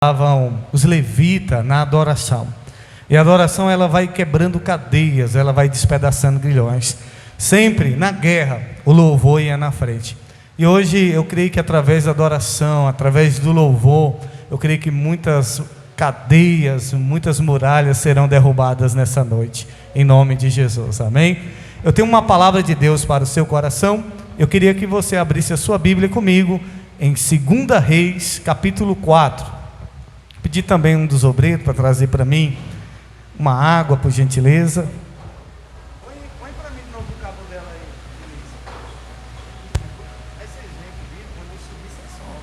estavam os levitas na adoração. E a adoração, ela vai quebrando cadeias, ela vai despedaçando grilhões. Sempre na guerra o louvor ia na frente. E hoje eu creio que através da adoração, através do louvor, eu creio que muitas cadeias, muitas muralhas serão derrubadas nessa noite, em nome de Jesus, amém? Eu tenho uma palavra de Deus para o seu coração. Eu queria que você abrisse a sua Bíblia comigo em 2 Reis, capítulo 4. Pedi também um dos obreiros para trazer para mim uma água, por gentileza. Põe para mim de novo o cabo dela aí. Aí vocês veem que vídeo, quando eu subir, você sobe.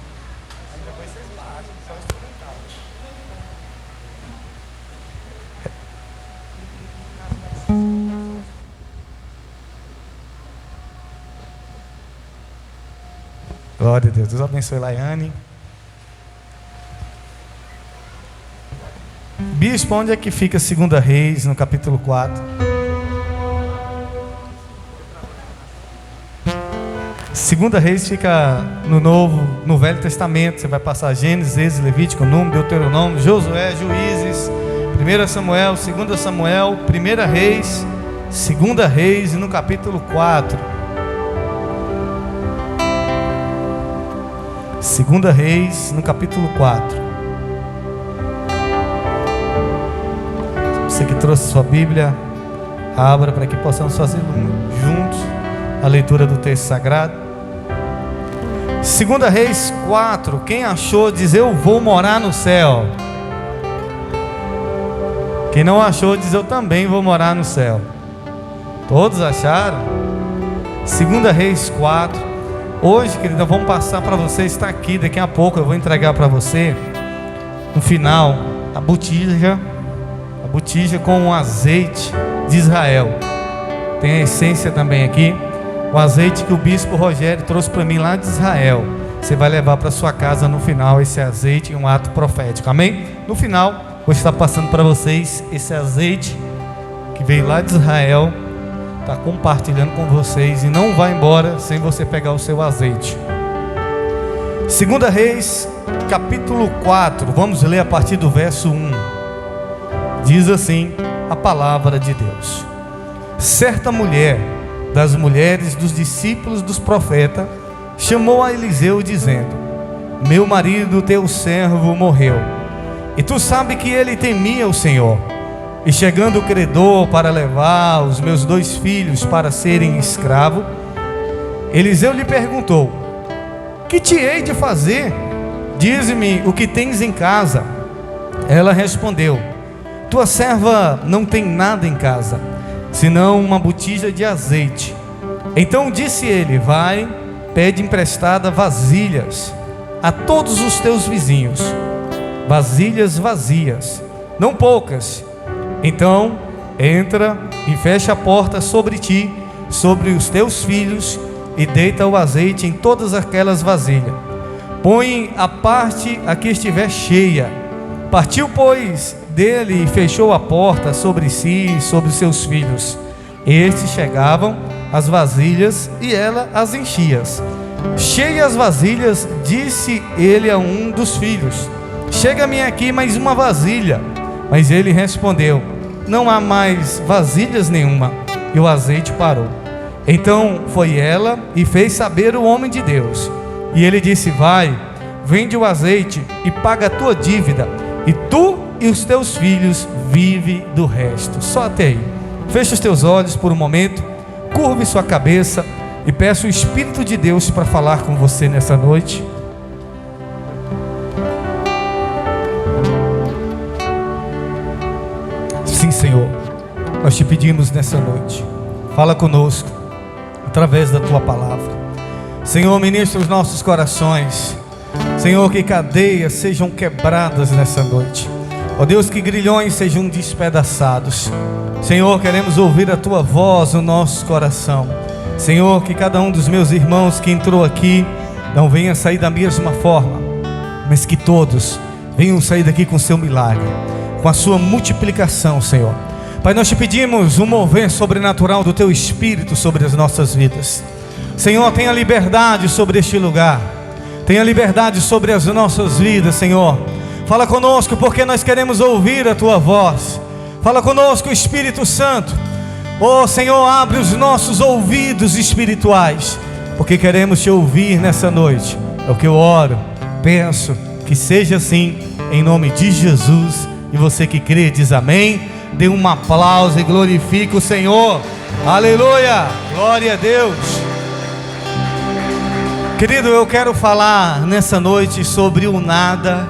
Aí depois vocês baixam, só instrumental. Glória a Deus. Deus abençoe Laiane. Bispo, onde é que fica 2 Reis, no capítulo 4? 2 Reis fica no Velho Testamento. Você vai passar Gênesis, Êxodo, Levítico, Número, Deuteronômio, Josué, Juízes, 1 Samuel, 2 Samuel, 1 Reis, 2 Reis e no capítulo 4. 2 Reis, no capítulo 4. Você que trouxe sua Bíblia, abra para que possamos fazer juntos a leitura do texto sagrado. 2 Reis 4. Quem achou diz: eu vou morar no céu. Quem não achou diz: eu também vou morar no céu. Todos acharam? 2 Reis 4. Hoje, querida, vamos passar para você. Está aqui, daqui a pouco eu vou entregar para você no final a botija com o azeite de Israel. Tem a essência também aqui, o azeite que o bispo Rogério trouxe para mim lá de Israel. Você vai levar para sua casa no final esse azeite em um ato profético, amém? No final, vou estar passando para vocês esse azeite que veio lá de Israel. Está compartilhando com vocês e não vai embora sem você pegar o seu azeite. 2 Reis, capítulo 4. Vamos ler a partir do verso 1. Diz assim a palavra de Deus: certa mulher das mulheres dos discípulos dos profetas chamou a Eliseu dizendo: meu marido, teu servo, morreu, e tu sabes que ele temia o Senhor. E chegando o credor para levar os meus 2 filhos para serem escravos, Eliseu lhe perguntou: que te hei de fazer? Dize-me o que tens em casa. Ela respondeu: tua serva não tem nada em casa, senão uma botija de azeite. Então disse ele: vai, pede emprestada vasilhas a todos os teus vizinhos, vasilhas vazias, não poucas. Então entra e fecha a porta sobre ti, sobre os teus filhos, e deita o azeite em todas aquelas vasilhas. Põe a parte a que estiver cheia. Partiu, pois, dele e fechou a porta sobre si e sobre os seus filhos. Estes chegavam as vasilhas e ela as enchia. Cheias as vasilhas, disse ele a um dos filhos: chega-me aqui mais uma vasilha. Mas ele respondeu: não há mais vasilhas nenhuma. E o azeite parou. Então foi ela e fez saber o homem de Deus. E ele disse: vai, vende o azeite e paga a tua dívida, e tu e os teus filhos vive do resto. Só até aí. Feche os teus olhos por um momento, curve sua cabeça e peça o Espírito de Deus para falar com você nessa noite. Sim, Senhor, nós te pedimos nessa noite, fala conosco através da tua palavra. Senhor, ministra os nossos corações. Senhor, que cadeias sejam quebradas nessa noite. Ó Deus, que grilhões sejam despedaçados. Senhor, queremos ouvir a tua voz no nosso coração. Senhor, que cada um dos meus irmãos que entrou aqui não venha sair da mesma forma, mas que todos venham sair daqui com o seu milagre, com a sua multiplicação, Senhor. Pai, nós te pedimos um mover sobrenatural do teu Espírito sobre as nossas vidas. Senhor, tenha liberdade sobre este lugar. Tenha liberdade sobre as nossas vidas, Senhor. Fala conosco, porque nós queremos ouvir a Tua voz. Fala conosco, Espírito Santo. Oh Senhor, abre os nossos ouvidos espirituais, porque queremos Te ouvir nessa noite. É o que eu oro, penso, que seja assim, em nome de Jesus. E você que crê, diz amém. Dê um aplauso e glorifique o Senhor. Aleluia, glória a Deus. Querido, eu quero falar nessa noite sobre o nada,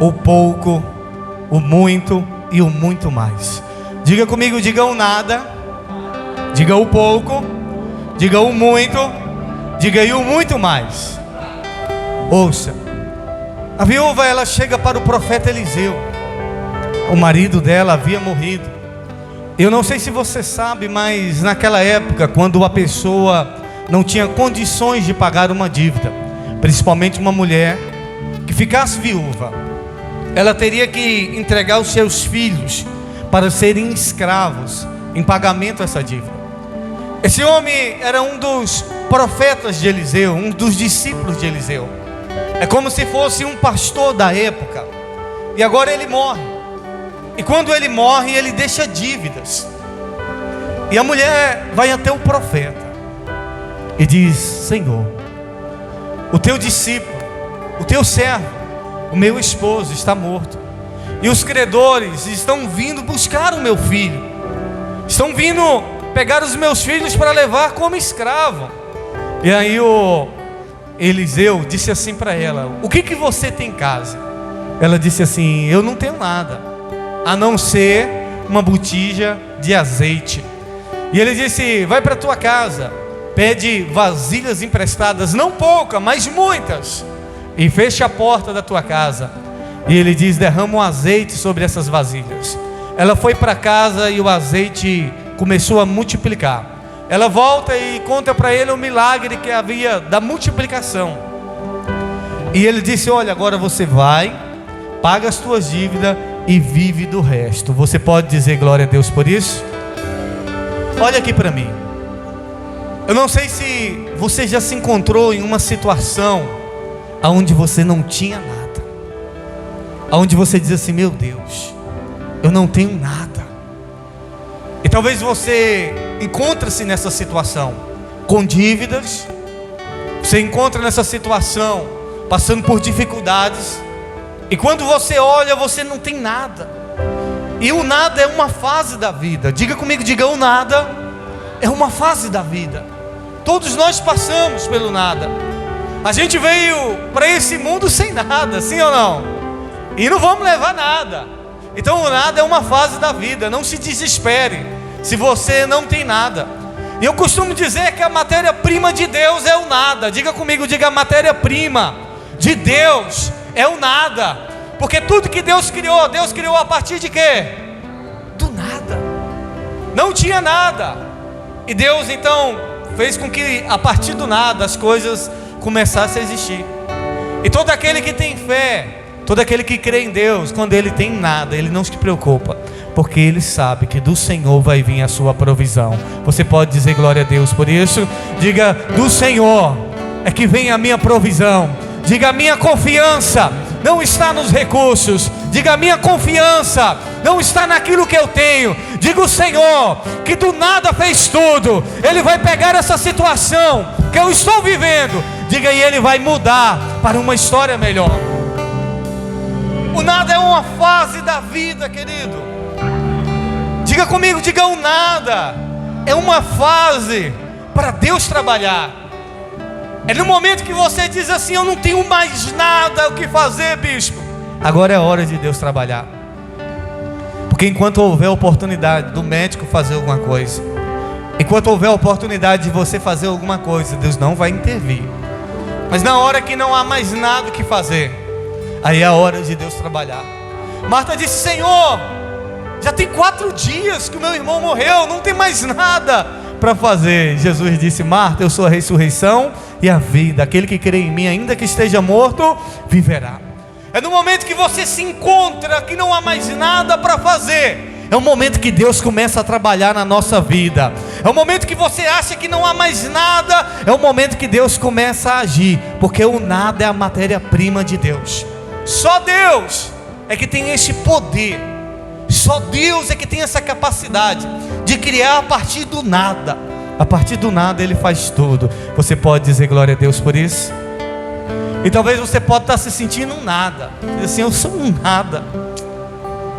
o pouco, o muito e o muito mais. Diga comigo, diga o nada, diga o pouco, diga o muito, diga aí o muito mais. Ouça, a viúva, ela chega para o profeta Eliseu. O marido dela havia morrido. Eu não sei se você sabe, mas naquela época, quando a pessoa não tinha condições de pagar uma dívida, principalmente uma mulher que ficasse viúva, ela teria que entregar os seus filhos para serem escravos em pagamento a essa dívida. Esse homem era um dos profetas de Eliseu, um dos discípulos de Eliseu. É como se fosse um pastor da época. E agora ele morre. E quando ele morre, ele deixa dívidas. E a mulher vai até o profeta e diz: Senhor, o teu discípulo, o teu servo, o meu esposo está morto, e os credores estão vindo buscar o meu filho, estão vindo pegar os meus filhos para levar como escravo. E aí o Eliseu disse assim para ela: o que você tem em casa? Ela disse assim: eu não tenho nada, a não ser uma botija de azeite. E ele disse: vai para a tua casa, pede vasilhas emprestadas, não poucas, mas muitas, e feche a porta da tua casa. E ele diz: derrama um azeite sobre essas vasilhas. Ela foi para casa e o azeite começou a multiplicar. Ela volta e conta para ele o milagre que havia da multiplicação. E ele disse: olha, agora você vai, paga as tuas dívidas e vive do resto. Você pode dizer glória a Deus por isso? Olha aqui para mim. Eu não sei se você já se encontrou em uma situação onde você não tinha nada, onde você diz assim: meu Deus, eu não tenho nada. E talvez você encontre-se nessa situação com dívidas. Você encontra nessa situação passando por dificuldades, e quando você olha, você não tem nada. E o nada é uma fase da vida. Diga comigo, diga: o nada é uma fase da vida. Todos nós passamos pelo nada. A gente veio para esse mundo sem nada, sim ou não? E não vamos levar nada. Então o nada é uma fase da vida. Não se desespere se você não tem nada. E eu costumo dizer que a matéria-prima de Deus é o nada. Diga comigo, diga: a matéria-prima de Deus é o nada. Porque tudo que Deus criou a partir de quê? Do nada. Não tinha nada. E Deus então fez com que a partir do nada as coisas começassem a existir. E todo aquele que tem fé, todo aquele que crê em Deus, quando ele tem nada, ele não se preocupa, porque ele sabe que do Senhor vai vir a sua provisão. Você pode dizer glória a Deus por isso? Diga: do Senhor é que vem a minha provisão. Diga: a minha confiança não está nos recursos. Diga: a minha confiança não está naquilo que eu tenho. Diga: o Senhor, que do nada fez tudo, Ele vai pegar essa situação que eu estou vivendo, diga, e Ele vai mudar para uma história melhor. O nada é uma fase da vida, querido. Diga comigo, diga: o nada é uma fase para Deus trabalhar. É no momento que você diz assim: eu não tenho mais nada o que fazer, bispo, agora é hora de Deus trabalhar. Porque enquanto houver oportunidade do médico fazer alguma coisa, enquanto houver oportunidade de você fazer alguma coisa, Deus não vai intervir. Mas na hora que não há mais nada o que fazer, aí é a hora de Deus trabalhar. Marta disse: Senhor, já tem 4 dias que o meu irmão morreu, não tem mais nada para fazer. Jesus disse: Marta, eu sou a ressurreição e a vida. Aquele que crê em mim, ainda que esteja morto, viverá. É no momento que você se encontra que não há mais nada para fazer, é o momento que Deus começa a trabalhar na nossa vida. É o momento que você acha que não há mais nada, é o momento que Deus começa a agir. Porque o nada é a matéria-prima de Deus. Só Deus é que tem esse poder. Só Deus é que tem essa capacidade de criar a partir do nada. A partir do nada Ele faz tudo. Você pode dizer glória a Deus por isso? E talvez você pode estar se sentindo um nada. Diz assim, eu sou um nada.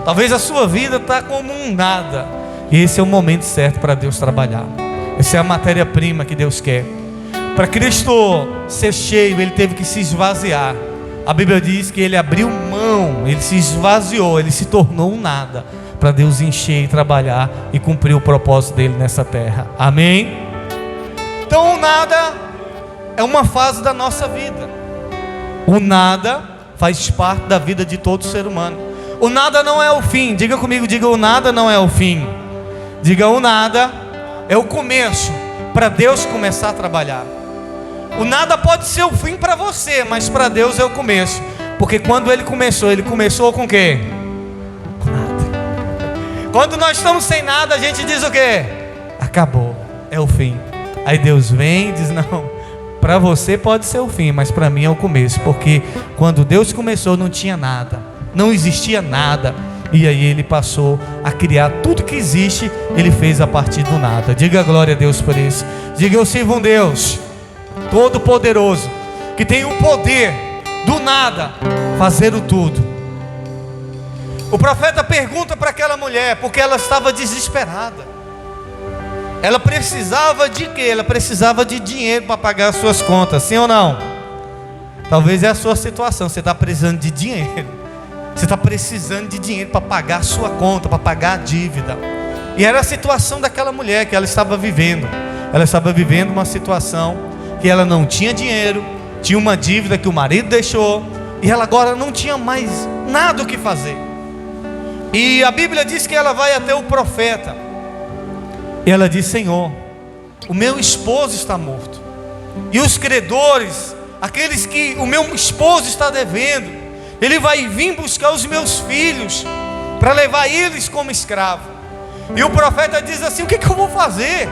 Talvez a sua vida está como um nada. E esse é o momento certo para Deus trabalhar. Essa é a matéria-prima que Deus quer. Para Cristo ser cheio, Ele teve que se esvaziar. A Bíblia diz que Ele abriu mão, Ele se esvaziou, Ele se tornou um nada, para Deus encher e trabalhar e cumprir o propósito dEle nessa terra. Amém? Então o nada é uma fase da nossa vida. O nada faz parte da vida de todo ser humano. O nada não é o fim. Diga comigo, diga, o nada não é o fim. Diga, o nada é o começo para Deus começar a trabalhar. O nada pode ser o fim para você, mas para Deus é o começo. Porque quando Ele começou com o quê? Com nada. Quando nós estamos sem nada, a gente diz o quê? Acabou, é o fim. Aí Deus vem e diz, não, para você pode ser o fim, mas para mim é o começo. Porque quando Deus começou não tinha nada, não existia nada. E aí Ele passou a criar tudo que existe. Ele fez a partir do nada. Diga glória a Deus por isso. Diga, eu sirvo um Deus todo poderoso, que tem o poder do nada fazer o tudo. O profeta pergunta para aquela mulher, porque ela estava desesperada. Ela precisava de quê? Ela precisava de dinheiro para pagar as suas contas, sim ou não? Talvez é a sua situação, você está precisando de dinheiro. Você está precisando de dinheiro para pagar a sua conta, para pagar a dívida. E era a situação daquela mulher que ela estava vivendo. Ela estava vivendo uma situação que ela não tinha dinheiro, tinha uma dívida que o marido deixou, e ela agora não tinha mais nada o que fazer. E a Bíblia diz que ela vai até o profeta, e ela diz, Senhor, o meu esposo está morto, e os credores, aqueles que o meu esposo está devendo, ele vai vir buscar os meus filhos, para levar eles como escravo. E o profeta diz assim, o que eu vou fazer?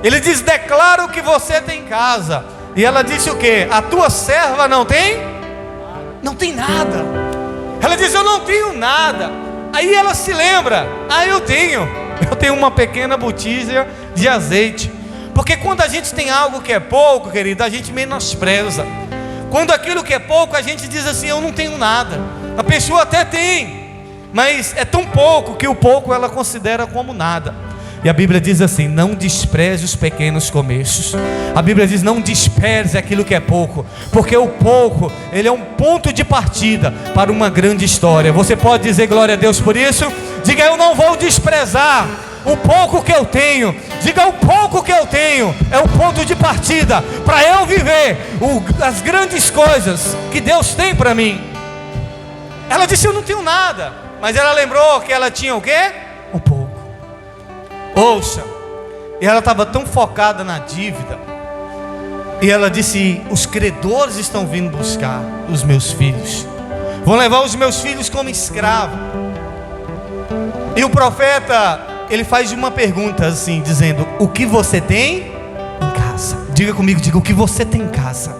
Ele diz, declara o que você tem em casa. E ela disse o que? A tua serva não tem? Não tem nada. Ela diz, eu não tenho nada. Aí ela se lembra, eu tenho uma pequena botija de azeite. Porque quando a gente tem algo que é pouco, querido, a gente menospreza. Quando aquilo que é pouco, a gente diz assim, eu não tenho nada. A pessoa até tem, mas é tão pouco que o pouco ela considera como nada. E a Bíblia diz assim, não despreze os pequenos começos. A Bíblia diz, não despreze aquilo que é pouco, porque o pouco, ele é um ponto de partida para uma grande história. Você pode dizer glória a Deus por isso? Diga, eu não vou desprezar o pouco que eu tenho. Diga, o pouco que eu tenho é o ponto de partida para eu viver as grandes coisas que Deus tem para mim. Ela disse, eu não tenho nada, mas ela lembrou que ela tinha o quê? Um pouco. Ouça, e ela estava tão focada na dívida, e ela disse, os credores estão vindo buscar os meus filhos, vão levar os meus filhos como escravo. E o profeta, ele faz uma pergunta assim, dizendo, o que você tem em casa? Diga comigo, diga, o que você tem em casa?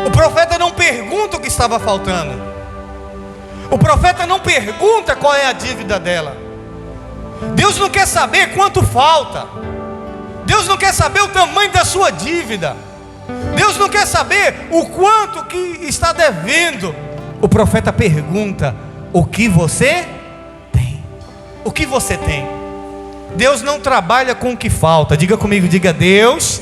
O profeta não pergunta o que estava faltando. O profeta não pergunta qual é a dívida dela. Deus não quer saber quanto falta. Deus não quer saber o tamanho da sua dívida. Deus não quer saber o quanto que está devendo. O profeta pergunta, o que você tem? O que você tem? Deus não trabalha com o que falta. Diga comigo, diga, Deus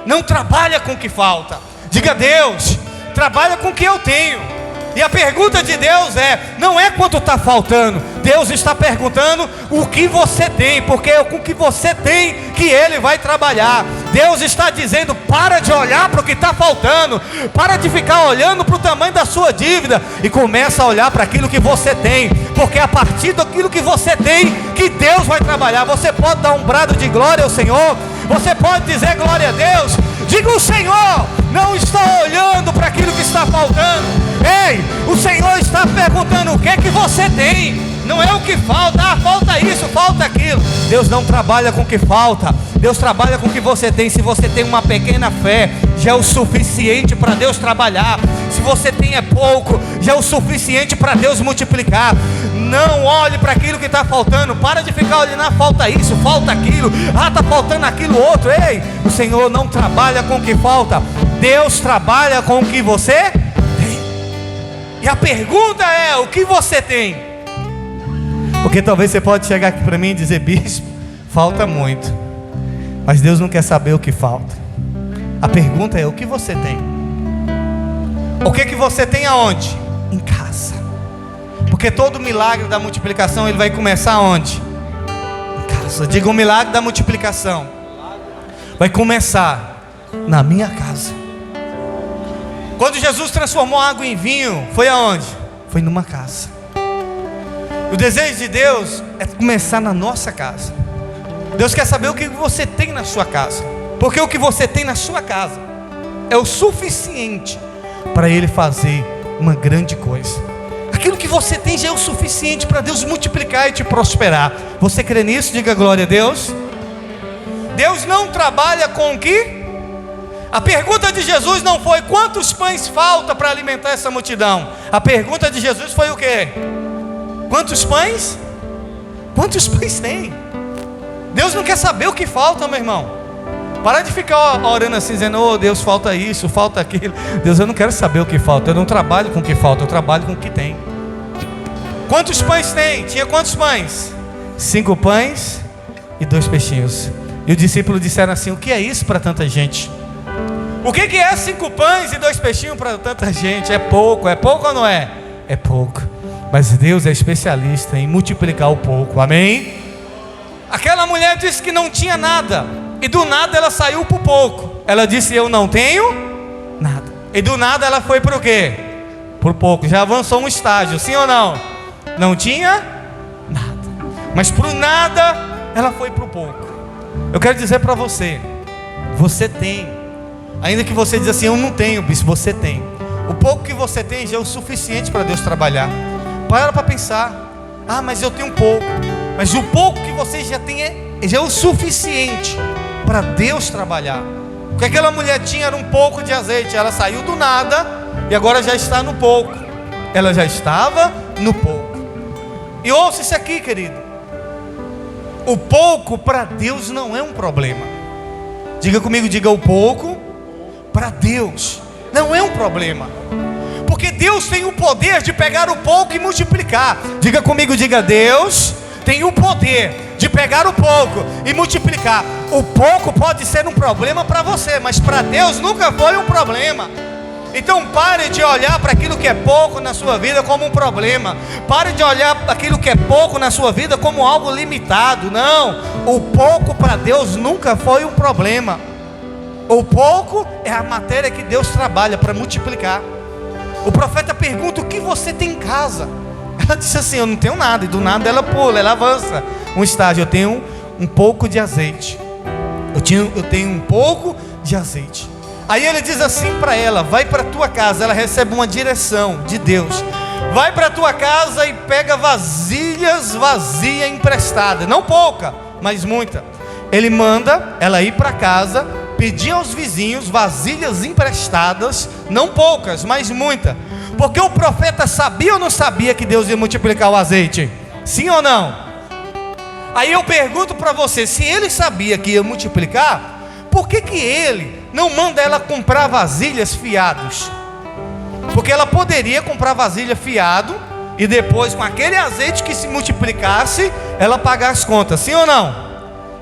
não trabalha com o que falta. Diga, Deus trabalha com o que eu tenho. E a pergunta de Deus não é quanto está faltando. Deus está perguntando o que você tem, porque é com o que você tem que Ele vai trabalhar. Deus está dizendo, para de olhar para o que está faltando, para de ficar olhando para o tamanho da sua dívida, e começa a olhar para aquilo que você tem, porque é a partir daquilo que você tem que Deus vai trabalhar. Você pode dar um brado de glória ao Senhor, você pode dizer glória a Deus. Diga, o Senhor não está olhando para aquilo que está faltando. Ei, o Senhor está perguntando o que é que você tem. Não é o que falta, falta isso, falta aquilo. Deus não trabalha com o que falta. Deus trabalha com o que você tem. Se você tem uma pequena fé, já é o suficiente para Deus trabalhar. se você tem é pouco, já é o suficiente para Deus multiplicar. Não olhe para aquilo que está faltando. Para de ficar olhando, falta isso, falta aquilo, está faltando aquilo outro. Ei, o Senhor não trabalha com o que falta, Deus trabalha com o que você tem. E a pergunta é: o que você tem? Porque talvez você pode chegar aqui para mim e dizer: bispo, falta muito. Mas Deus não quer saber o que falta. A pergunta é: o que você tem? O que você tem aonde? Em casa. Porque todo milagre da multiplicação, ele vai começar onde? Em casa. Diga: o milagre da multiplicação vai começar na minha casa. Quando Jesus transformou água em vinho, foi aonde? Foi numa casa. O desejo de Deus é começar na nossa casa. Deus quer saber o que você tem na sua casa, porque o que você tem na sua casa é o suficiente para Ele fazer uma grande coisa. Aquilo que você tem já é o suficiente para Deus multiplicar e te prosperar. Você crê nisso? Diga glória a Deus. Deus não trabalha com o que? A pergunta de Jesus não foi quantos pães falta para alimentar essa multidão. A pergunta de Jesus foi o quê? Quantos pães? Quantos pães tem? Deus não quer saber o que falta, meu irmão. Para de ficar orando assim, dizendo: oh Deus, falta isso, falta aquilo. Deus, eu não quero saber o que falta. Eu não trabalho com o que falta, eu trabalho com o que tem. Quantos pães tem? Tinha quantos pães? 5 pães e 2 peixinhos. E os discípulos disseram assim: o que é isso para tanta gente? O que é 5 pães e 2 peixinhos para tanta gente? É pouco ou não é? É pouco. Mas Deus é especialista em multiplicar o pouco, amém? Aquela mulher disse que não tinha nada, e do nada ela saiu para o pouco. Ela disse: eu não tenho nada. E do nada ela foi para o quê? Por pouco. Já avançou um estágio, sim ou não? Não tinha nada, mas para o nada ela foi para o pouco. Eu quero dizer para você: você tem. Ainda que você diz assim: eu não tenho, bispo, você tem. O pouco que você tem já é o suficiente para Deus trabalhar. Para pensar: ah, mas eu tenho pouco. Mas o pouco que você já tem já é o suficiente para Deus trabalhar. O que aquela mulher tinha era um pouco de azeite. Ela saiu do nada e agora já está no pouco. Ela já estava no pouco. E ouça isso aqui, querido: o pouco para Deus não é um problema. Diga comigo, diga: o pouco para Deus não é um problema. Porque Deus tem o poder de pegar o pouco e multiplicar. Diga comigo, diga: Deus tem o poder de pegar o pouco e multiplicar. O pouco pode ser um problema para você, mas para Deus nunca foi um problema. Então pare de olhar para aquilo que é pouco na sua vida como um problema. Pare de olhar para aquilo que é pouco na sua vida como algo limitado. Não, o pouco para Deus nunca foi um problema. O pouco é a matéria que Deus trabalha para multiplicar. O profeta pergunta: o que você tem em casa? Ela disse assim: eu não tenho nada. E do nada ela pula, ela avança um estágio: eu tenho um pouco de azeite. Eu tenho um pouco de azeite. Aí ele diz assim para ela: vai para a tua casa. Ela recebe uma direção de Deus: vai para a tua casa e pega vasilhas vazias emprestadas. Não pouca, mas muita. Ele manda ela ir para casa, pedir aos vizinhos vasilhas emprestadas. Não poucas, mas muita. Porque o profeta sabia ou não sabia que Deus ia multiplicar o azeite? Sim ou não? Aí eu pergunto para você: se ele sabia que ia multiplicar, por que ele não manda ela comprar vasilhas fiados? Porque ela poderia comprar vasilha fiado e depois, com aquele azeite que se multiplicasse, ela pagar as contas. Sim ou não?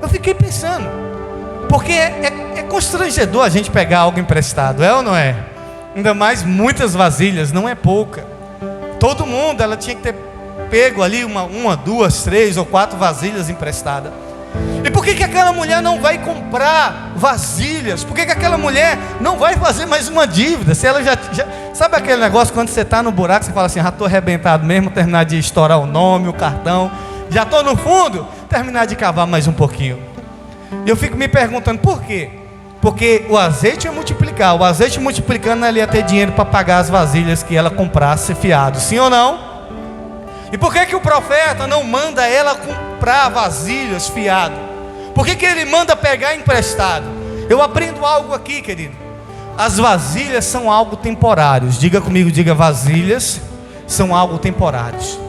Eu fiquei pensando, porque é constrangedor a gente pegar algo emprestado, é ou não é? Ainda mais muitas vasilhas, não é pouca. Todo mundo, ela tinha que ter pego ali uma, 2, 3 ou 4 vasilhas emprestadas. E por que aquela mulher não vai comprar vasilhas? Por que aquela mulher não vai fazer mais uma dívida? Se ela já sabe aquele negócio quando você está no buraco, você fala assim: já estou arrebentado mesmo, terminar de estourar o nome, o cartão, já estou no fundo, terminar de cavar mais um pouquinho. E eu fico me perguntando por quê? Porque o azeite ia multiplicar. O azeite multiplicando, ela ia ter dinheiro para pagar as vasilhas que ela comprasse fiado. Sim ou não? E por que o profeta não manda ela comprar vasilhas fiado? Por que ele manda pegar emprestado? Eu aprendo algo aqui, querido. as vasilhas são algo temporários. Diga comigo, diga: vasilhas são algo temporários.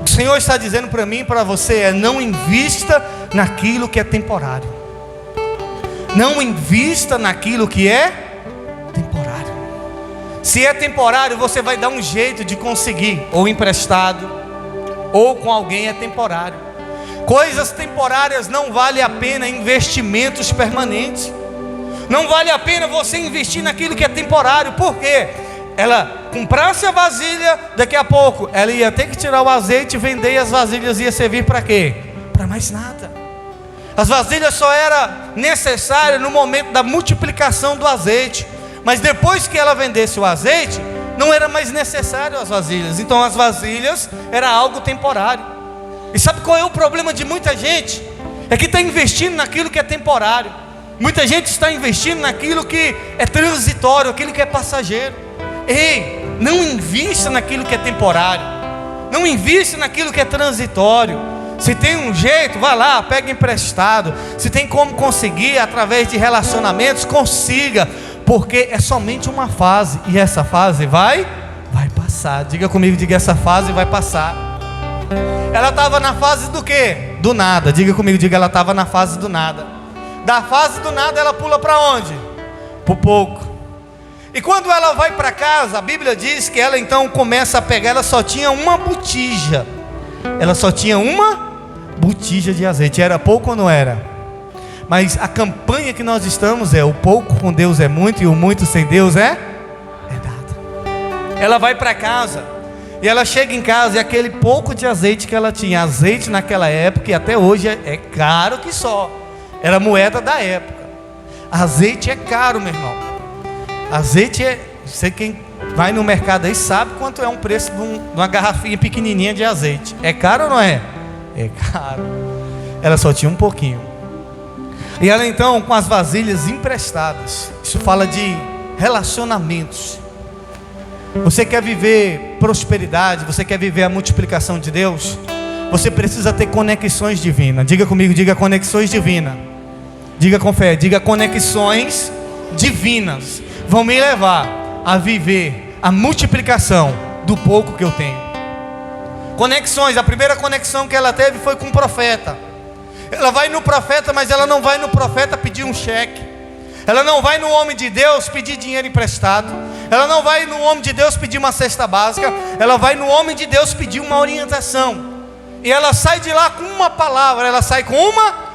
O que o Senhor está dizendo para mim e para você é: não invista naquilo que é temporário. Não invista naquilo que é temporário. Se é temporário, você vai dar um jeito de conseguir, ou emprestado, ou com alguém. É temporário. Coisas temporárias não vale a pena investimentos permanentes. Não vale a pena você investir naquilo que é temporário. Por quê? Ela comprasse a vasilha, daqui a pouco ela ia ter que tirar o azeite e vender, e as vasilhas ia servir para quê? Para mais nada. As vasilhas só era necessária no momento da multiplicação do azeite, mas depois que ela vendesse o azeite, não era mais necessário as vasilhas. Então as vasilhas era algo temporário. E sabe qual é o problema de muita gente? É que está investindo naquilo que é temporário. Muita gente está investindo naquilo que é transitório, aquilo que é passageiro. Ei, não invista naquilo que é temporário. Não invista naquilo que é transitório. Se tem um jeito, vai lá, pega emprestado. Se tem como conseguir através de relacionamentos, consiga. Porque é somente uma fase, e essa fase vai passar. Diga comigo, diga: essa fase vai passar. Ela estava na fase do quê? Do nada. Diga comigo, diga: ela estava na fase do nada. Da fase do nada ela pula para onde? Para o pouco. E quando ela vai para casa, a Bíblia diz que ela então começa a pegar. Ela só tinha uma botija. Ela só tinha uma botija de azeite. Era pouco ou não era? Mas a campanha que nós estamos é: o pouco com Deus é muito, e o muito sem Deus é nada. Ela vai para casa, e ela chega em casa, e aquele pouco de azeite que ela tinha. Azeite naquela época, e até hoje é caro que só. Era moeda da época. Azeite é caro, meu irmão. Azeite é... Você, quem vai no mercado aí, sabe quanto é um preço de uma garrafinha pequenininha de azeite. É caro ou não é? É caro. Ela só tinha um pouquinho. E ela então, com as vasilhas emprestadas. Isso fala de relacionamentos. Você quer viver prosperidade? Você quer viver a multiplicação de Deus? Você precisa ter conexões divinas. Diga comigo, diga: conexões divinas. Diga com fé, diga: conexões divinas vão me levar a viver a multiplicação do pouco que eu tenho. Conexões. A primeira conexão que ela teve foi com o profeta. Ela vai no profeta, mas ela não vai no profeta pedir um cheque. Ela não vai no homem de Deus pedir dinheiro emprestado. Ela não vai no homem de Deus pedir uma cesta básica. Ela vai no homem de Deus pedir uma orientação. E ela sai de lá com uma palavra. Ela sai com uma palavra.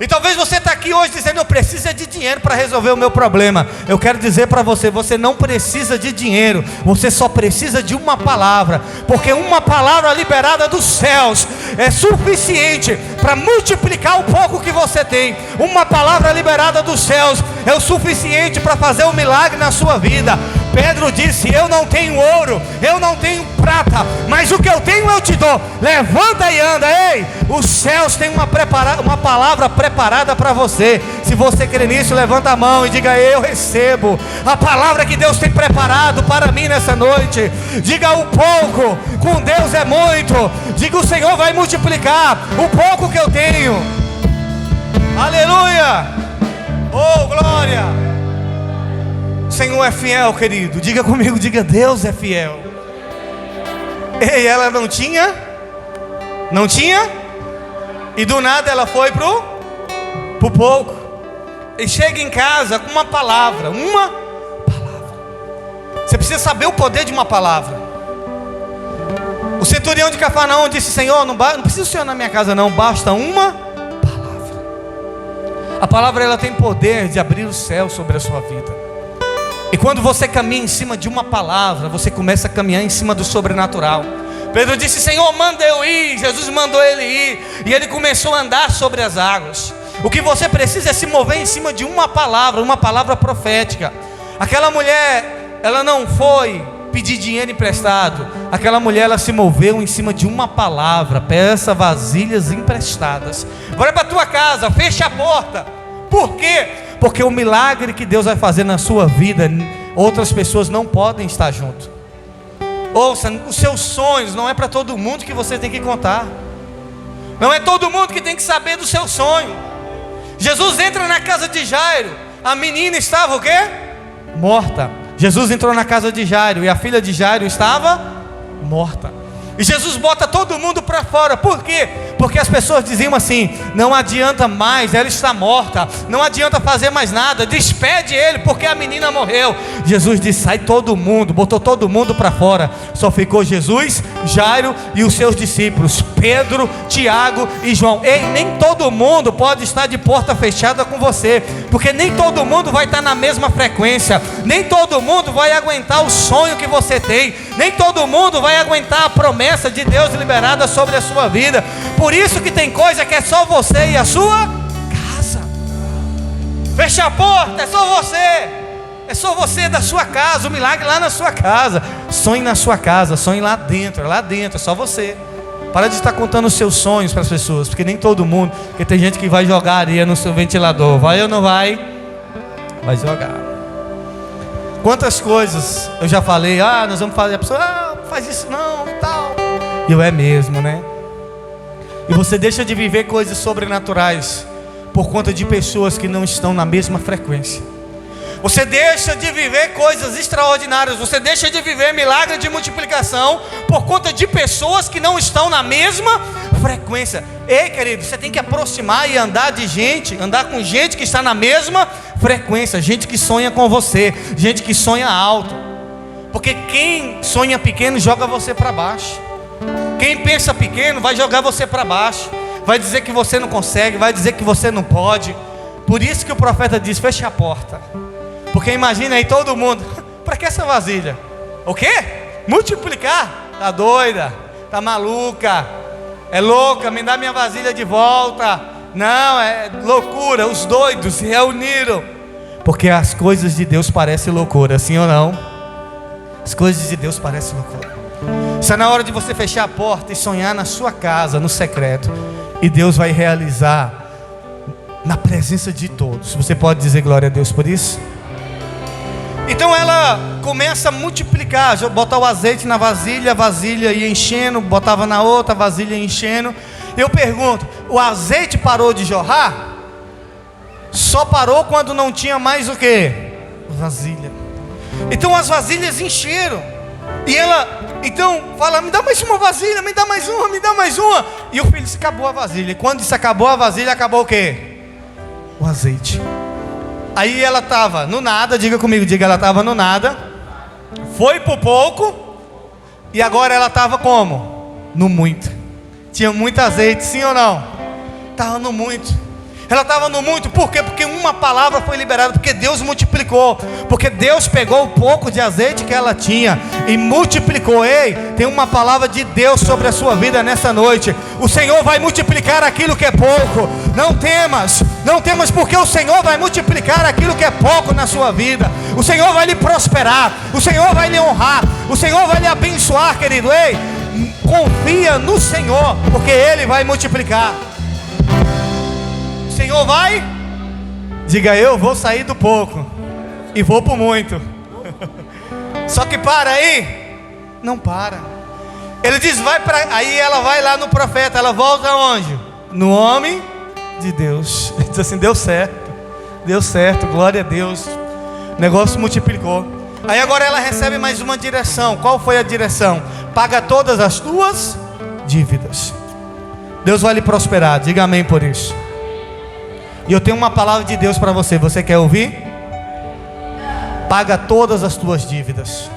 E talvez você está aqui hoje dizendo: eu preciso de dinheiro para resolver o meu problema. Eu quero dizer para você: você não precisa de dinheiro. Você só precisa de uma palavra. Porque uma palavra liberada dos céus é suficiente para multiplicar o pouco que você tem. Uma palavra liberada dos céus é o suficiente para fazer um milagre na sua vida. Pedro disse: eu não tenho ouro, eu não tenho prata, mas o que eu tenho eu te dou. Levanta e anda. Ei, os céus têm uma palavra preparada para você. Se você crê nisso, levanta a mão e diga: eu recebo a palavra que Deus tem preparado para mim nessa noite. Diga: o pouco com Deus é muito. Diga: o Senhor vai multiplicar o pouco que eu tenho. Aleluia. Oh, glória. O Senhor é fiel, querido. Diga comigo, diga: Deus é fiel. Ei, ela não tinha? Não tinha? E do nada ela foi pro pouco. E chega em casa com uma palavra. Uma palavra. Você precisa saber o poder de uma palavra. O centurião de Cafarnaum disse: Senhor, não precisa o Senhor na minha casa não, basta uma palavra. A palavra, ela tem poder de abrir o céu sobre a sua vida. E quando você caminha em cima de uma palavra, você começa a caminhar em cima do sobrenatural. Pedro disse: Senhor, manda eu ir. Jesus mandou ele ir, e ele começou a andar sobre as águas. O que você precisa é se mover em cima de uma palavra profética. Aquela mulher, ela não foi pedir dinheiro emprestado. Aquela mulher, ela se moveu em cima de uma palavra: peça vasilhas emprestadas. Vai para a tua casa, fecha a porta. Por quê? Porque o milagre que Deus vai fazer na sua vida, outras pessoas não podem estar junto. Ouça, os seus sonhos não é para todo mundo que você tem que contar. Não é todo mundo que tem que saber do seu sonho. Jesus entra na casa de Jairo, A menina estava o quê? Morta. Jesus entrou na casa de Jairo e a filha de Jairo estava morta. E Jesus bota todo mundo para fora. Por quê? Porque as pessoas diziam assim: não adianta mais, ela está morta, não adianta fazer mais nada, despede ele, porque a menina morreu. Jesus disse: sai todo mundo, botou todo mundo para fora. Só ficou Jesus, Jairo e os seus discípulos, Pedro, Tiago e João. Ei, nem todo mundo pode estar de porta fechada com você, porque nem todo mundo vai estar na mesma frequência, nem todo mundo vai aguentar o sonho que você tem, nem todo mundo vai aguentar a promessa de Deus liberada sobre a sua vida. Por isso que tem coisa que é só você e a sua casa. Fecha a porta, é só você. É só você da sua casa, o milagre lá na sua casa. Sonhe na sua casa, sonhe lá dentro, é só você. Para de estar contando os seus sonhos para as pessoas, porque nem todo mundo, porque tem gente que vai jogar areia no seu ventilador. Vai ou não vai? Vai jogar. Quantas coisas eu já falei: nós vamos fazer. A pessoa: não faz isso não e tal. E eu: é mesmo, né? E você deixa de viver coisas sobrenaturais por conta de pessoas que não estão na mesma frequência. Você deixa de viver coisas extraordinárias, você deixa de viver milagre de multiplicação por conta de pessoas que não estão na mesma frequência. Ei, querido, você tem que aproximar e andar com gente que está na mesma frequência, gente que sonha com você, gente que sonha alto. Porque quem sonha pequeno joga você para baixo. Quem pensa pequeno vai jogar você para baixo, vai dizer que você não consegue, vai dizer que você não pode. Por isso que o profeta diz: feche a porta. Porque imagina aí todo mundo: para que essa vasilha? O quê? Multiplicar? Tá doida? Tá maluca? É louca? Me dá minha vasilha de volta. Não, é loucura. Os doidos se reuniram. Porque as coisas de Deus parecem loucura, sim ou não? As coisas de Deus parecem loucura. Está na hora de você fechar a porta e sonhar na sua casa, no secreto. E Deus vai realizar na presença de todos. Você pode dizer glória a Deus por isso? Então ela começa a multiplicar, botar o azeite na vasilha, a vasilha ia enchendo, botava na outra, a vasilha ia enchendo. Eu pergunto: o azeite parou de jorrar? Só parou quando não tinha mais o quê? Vasilha. Então as vasilhas encheram. E ela então fala: me dá mais uma vasilha, me dá mais uma, me dá mais uma. E o filho disse: acabou a vasilha. E quando disse acabou a vasilha, acabou o quê? O azeite. Aí ela estava no nada, diga comigo, ela estava no nada, foi por pouco, e agora ela estava como? No muito. Tinha muito azeite, sim ou não? Estava no muito. Ela estava no muito, por quê? Porque uma palavra foi liberada, porque Deus multiplicou, porque Deus pegou o pouco de azeite que ela tinha e multiplicou. Ei, tem uma palavra de Deus sobre a sua vida nessa noite. O Senhor vai multiplicar aquilo que é pouco. Não temas, não temas, porque o Senhor vai multiplicar aquilo que é pouco na sua vida. O Senhor vai lhe prosperar, o Senhor vai lhe honrar, o Senhor vai lhe abençoar, querido. Ei, confia no Senhor, porque Ele vai multiplicar. O Senhor vai, diga: eu vou sair do pouco e vou para o muito. Só que para aí, não para. Ele diz: vai para. Aí ela vai lá no profeta, ela volta aonde? No homem de Deus. Ele diz assim: deu certo, glória a Deus. O negócio multiplicou. Aí agora ela recebe mais uma direção. Qual foi a direção? Paga todas as tuas dívidas. Deus vai lhe prosperar, diga amém por isso. E eu tenho uma palavra de Deus para você. Você quer ouvir? Paga todas as tuas dívidas.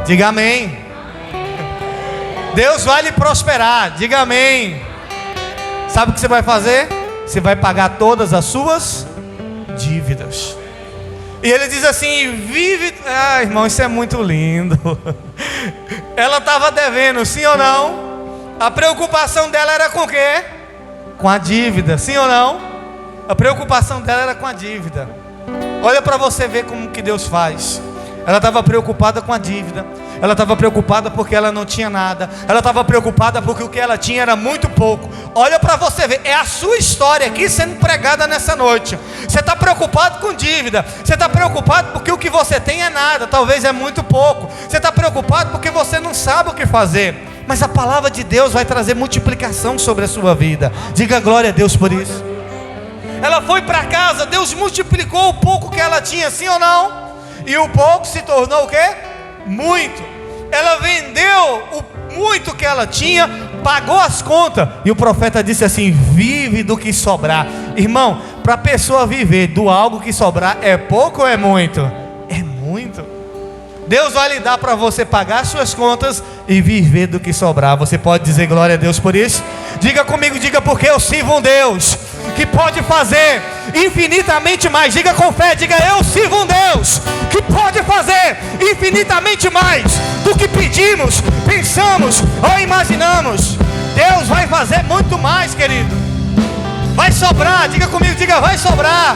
Diga amém. Deus vai lhe prosperar. Diga amém. Sabe o que você vai fazer? Você vai pagar todas as suas dívidas. E ele diz assim: vive. Ah, irmão, isso é muito lindo. Ela estava devendo, sim ou não? A preocupação dela era com o quê? Com a dívida, sim ou não? A preocupação dela era com a dívida. Olha para você ver como que Deus faz. Ela estava preocupada com a dívida. Ela estava preocupada porque ela não tinha nada. Ela estava preocupada porque o que ela tinha era muito pouco. Olha para você ver. É a sua história aqui sendo pregada nessa noite. Você está preocupado com dívida. Você está preocupado porque o que você tem é nada. Talvez é muito pouco. Você está preocupado porque você não sabe o que fazer. Mas a palavra de Deus vai trazer multiplicação sobre a sua vida. Diga glória a Deus por isso. ela foi para casa, Deus multiplicou o pouco que ela tinha, sim ou não? E o pouco se tornou o quê? Muito. Ela vendeu o muito que ela tinha, pagou as contas, e o profeta disse assim: vive do que sobrar. Irmão, para a pessoa viver do algo que sobrar, é pouco ou é muito? É muito. Deus vai lhe dar para você pagar suas contas e viver do que sobrar. Você pode dizer glória a Deus por isso? Diga comigo, diga: porque eu sirvo um Deus que pode fazer infinitamente mais. Diga com fé, diga: eu sirvo um Deus que pode fazer infinitamente mais do que pedimos, pensamos ou imaginamos. Deus vai fazer muito mais, querido. Vai sobrar, diga comigo, diga: vai sobrar.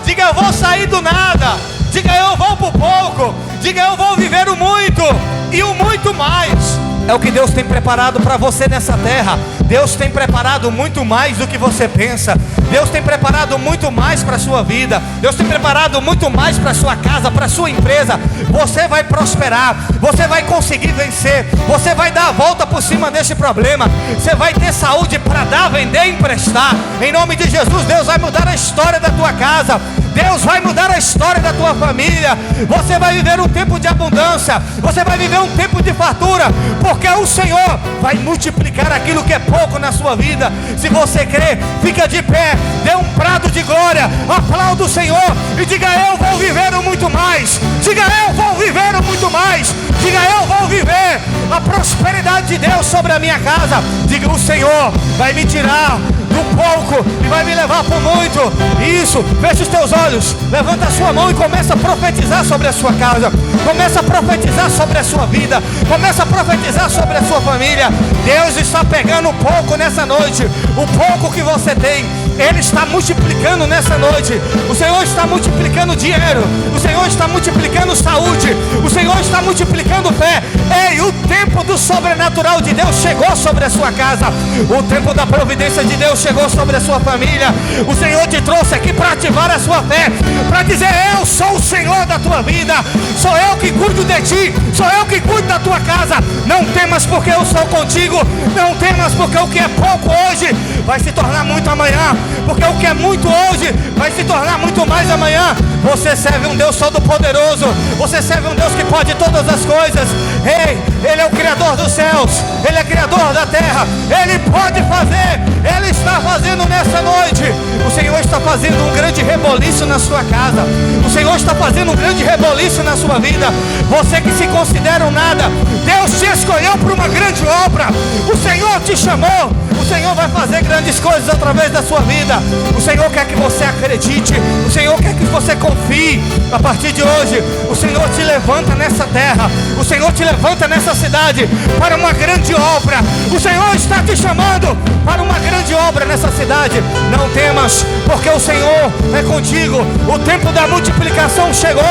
Diga: eu vou sair do nada. Diga: eu vou pro pouco. Diga: eu vou viver o muito e o muito mais. É o que Deus tem preparado para você nessa terra. Deus tem preparado muito mais do que você pensa. Deus tem preparado muito mais para a sua vida. Deus tem preparado muito mais para a sua casa, para a sua empresa. Você vai prosperar. Você vai conseguir vencer. Você vai dar a volta por cima desse problema. Você vai ter saúde para dar, vender e emprestar. Em nome de Jesus, Deus vai mudar a história da tua casa. Deus vai mudar a história da tua família. Você vai viver um tempo de abundância. Você vai viver um tempo de fartura, porque o Senhor vai multiplicar aquilo que é pouco na sua vida. Se você crê, fica de pé, dê um brado de glória, aplauda o Senhor e diga: eu vou viver o muito mais. Diga: eu vou viver o muito mais. Diga: eu vou viver a prosperidade de Deus sobre a minha casa. Diga: o Senhor vai me tirar do pouco e vai me levar para o muito. Isso, feche os teus olhos, levanta a sua mão e começa a profetizar sobre a sua casa. Começa a profetizar sobre a sua vida. Começa a profetizar sobre a sua família. Deus está pegando o pouco nessa noite. O pouco que você tem, Ele está multiplicando nessa noite. O Senhor está multiplicando dinheiro. O Senhor está multiplicando saúde. O Senhor está multiplicando fé. Ei, o tempo do sobrenatural de Deus chegou sobre a sua casa. O tempo da providência de Deus chegou sobre a sua família. O Senhor te trouxe aqui para ativar a sua fé, para dizer: eu sou o Senhor da tua vida. Sou eu que cuido de ti. Sou eu que cuido da tua casa. Não temas, porque eu sou contigo. Não temas, porque o que é pouco hoje vai se tornar muito amanhã. Porque o que é muito hoje vai se tornar muito mais amanhã. Você serve um Deus todo-poderoso. Você serve um Deus que pode todas as coisas. Ei, Ele é o Criador dos céus. Ele é Criador da terra. Ele pode fazer. Ele está fazendo nessa noite. O Senhor está fazendo um grande reboliço na sua casa. O Senhor está fazendo um grande reboliço na sua vida. Você que se considera um nada, Deus te escolheu para uma grande obra. O Senhor te chamou. O Senhor vai fazer grandes coisas através da sua vida. O Senhor quer que você acredite. O Senhor quer que você confie. A partir de hoje, o Senhor te levanta nessa terra. O Senhor te levanta nessa cidade para uma grande obra. O Senhor está te chamando para uma grande obra nessa cidade. Não temas, porque o Senhor é contigo. O tempo da multiplicação chegou.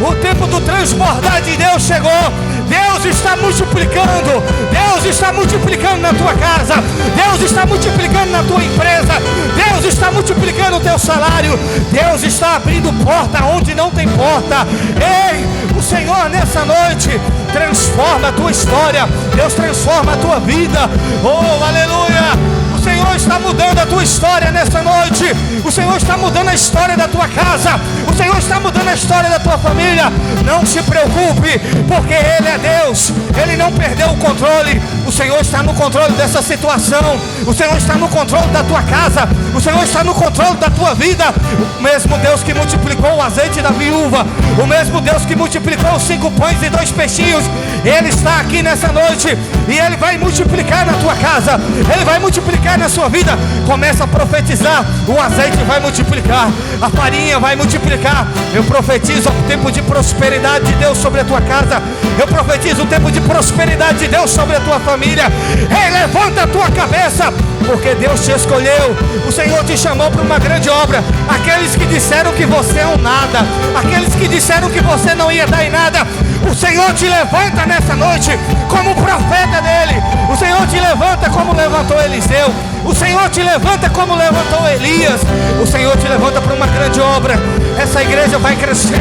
O tempo do transbordar de Deus chegou. Deus está multiplicando. Deus está multiplicando na tua casa. Deus está multiplicando na tua empresa. Deus está multiplicando o teu salário. Deus está abrindo porta onde não tem porta. Ei, o Senhor nessa noite transforma a tua história. Deus transforma a tua vida. Oh, aleluia. O Senhor está mudando a tua história nessa noite. O Senhor está mudando a história da tua casa. O Senhor está mudando a história da tua família. Não se preocupe, porque Ele é Deus. Ele não perdeu o controle. O Senhor está no controle dessa situação. O Senhor está no controle da tua casa. O Senhor está no controle da tua vida. O mesmo Deus que multiplicou o azeite da viúva, o mesmo Deus que multiplicou os 5 pães e 2 peixinhos, Ele está aqui nessa noite. E Ele vai multiplicar na tua casa. Ele vai multiplicar na sua vida. Começa a profetizar. O azeite vai multiplicar. A farinha vai multiplicar. Eu profetizo o tempo de prosperidade de Deus sobre a tua casa. Eu profetizo o tempo de prosperidade de Deus sobre a tua família. Ei, levanta a tua cabeça, porque Deus te escolheu. O Senhor te chamou para uma grande obra. Aqueles que disseram que você é um nada, aqueles que disseram que você não ia dar em nada, o Senhor te levanta nessa noite como profeta dele. O Senhor te levanta como levantou Eliseu. O Senhor te levanta como levantou Elias. O Senhor te levanta para uma grande obra. Essa igreja vai crescer.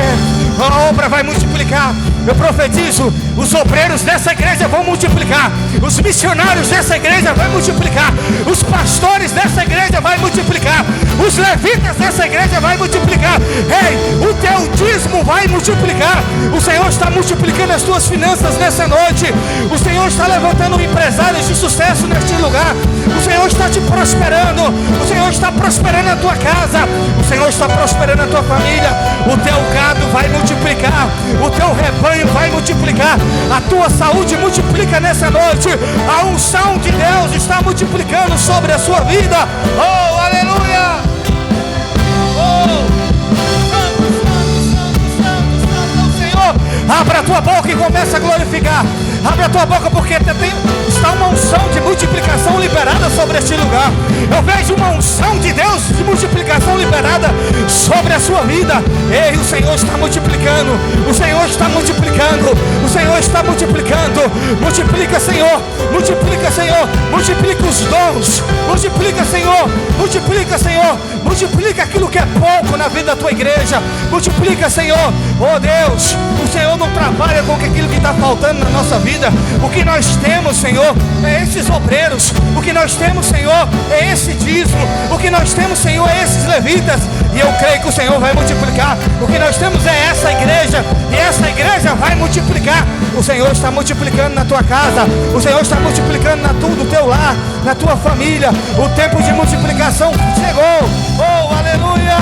A obra vai multiplicar. Eu profetizo, os obreiros dessa igreja vão multiplicar. Os missionários dessa igreja vai multiplicar. Os pastores dessa igreja vai multiplicar. Os levitas dessa igreja vai multiplicar. Ei, o teu dízimo vai multiplicar. O Senhor está multiplicando as tuas finanças nessa noite. O Senhor está levantando empresários de sucesso neste lugar. O Senhor está te prosperando. O Senhor está prosperando a tua casa. O Senhor está prosperando a tua família. O teu gado vai multiplicar. O teu rebanho vai multiplicar. A tua saúde multiplica nessa noite. A unção de Deus está multiplicando sobre a sua vida. Oh, aleluia! Oh, santo, Senhor. Abra a tua boca e começa a glorificar. Abra a tua boca, porque está uma unção de multiplicação liberada sobre este lugar. Eu vejo uma unção de Deus de multiplicação liberada sobre a sua vida. Ei, o Senhor está multiplicando. O Senhor está multiplicando. O Senhor está multiplicando. Multiplica, Senhor. Multiplica, Senhor. Multiplica os dons. Multiplica, Senhor. Multiplica, Senhor. Multiplica aquilo que é pouco na vida da tua igreja. Multiplica, Senhor. Oh Deus, o Senhor não trabalha com aquilo que está faltando na nossa vida. O que nós temos, Senhor, é esses obreiros. O que nós temos, Senhor, é esse dízimo. O que nós temos, Senhor, é esses levitas. E eu creio que o Senhor vai multiplicar. O que nós temos é essa igreja. E essa igreja vai multiplicar. O Senhor está multiplicando na tua casa. O Senhor está multiplicando no teu lar, na tua família. O tempo de multiplicação chegou. Oh, aleluia!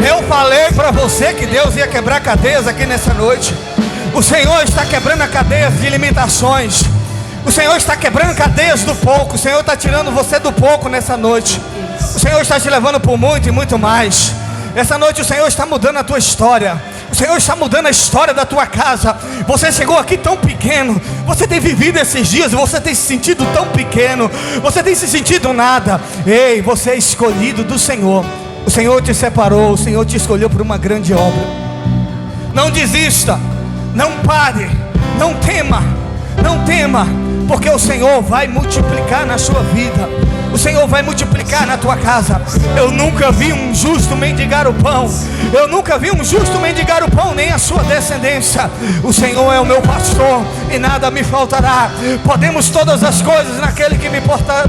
Eu falei para você que Deus ia quebrar cadeias aqui nessa noite. O Senhor está quebrando a cadeias de limitações. O Senhor está quebrando cadeias do pouco. O Senhor está tirando você do pouco nessa noite. O Senhor está te levando por muito e muito mais. Essa noite o Senhor está mudando a tua história. O Senhor está mudando a história da tua casa. Você chegou aqui tão pequeno. Você tem vivido esses dias. Você tem se sentido tão pequeno. Você tem se sentido nada. Ei, você é escolhido do Senhor. O Senhor te separou. O Senhor te escolheu por uma grande obra. Não desista. Não pare. Não tema. Não tema. Porque o Senhor vai multiplicar na sua vida. O Senhor vai multiplicar na tua casa. Eu nunca vi um justo mendigar o pão. Eu nunca vi um justo mendigar o pão, nem a sua descendência. O Senhor é o meu pastor e nada me faltará. Podemos todas as coisas naquele que me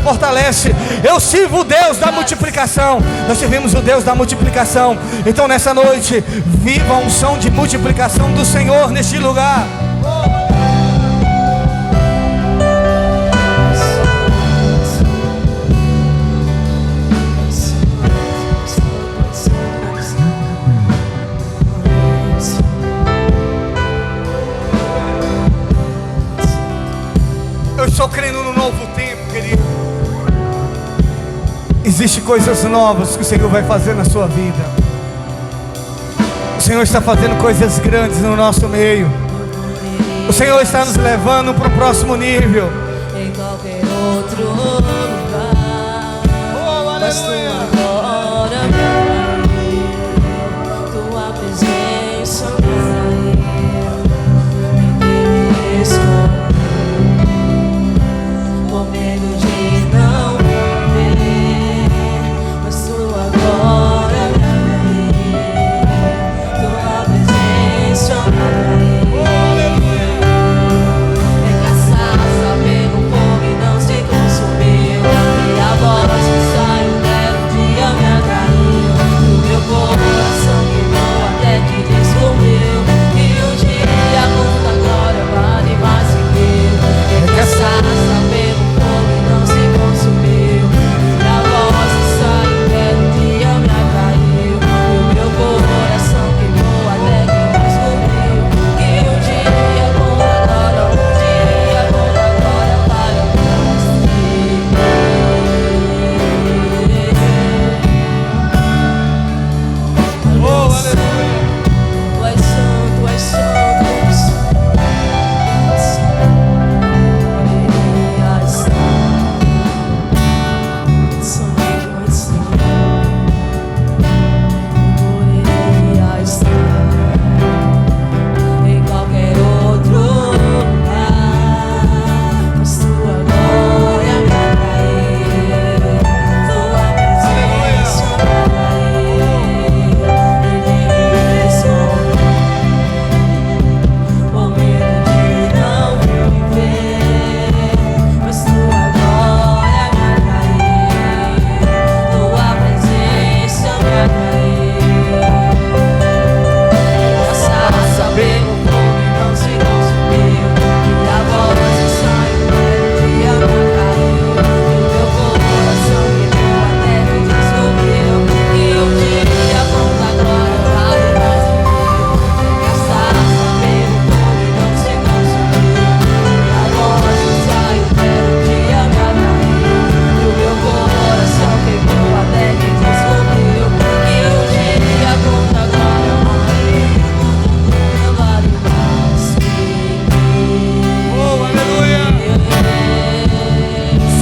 fortalece. Eu sirvo o Deus da multiplicação. Nós servimos o Deus da multiplicação. Então nessa noite, viva a unção de multiplicação do Senhor neste lugar. Eu estou crendo no novo tempo, querido. Existem coisas novas que o Senhor vai fazer na sua vida. O Senhor está fazendo coisas grandes no nosso meio. O Senhor está nos levando para o próximo nível. Em qualquer outro lugar. Oh, aleluia. Agora tua presença vai me esconder. Com medo de não ver, mas tu agora tua presença vai. Regaçar, saber o fogo e não se consumiu. E a voz que saiu dela um dia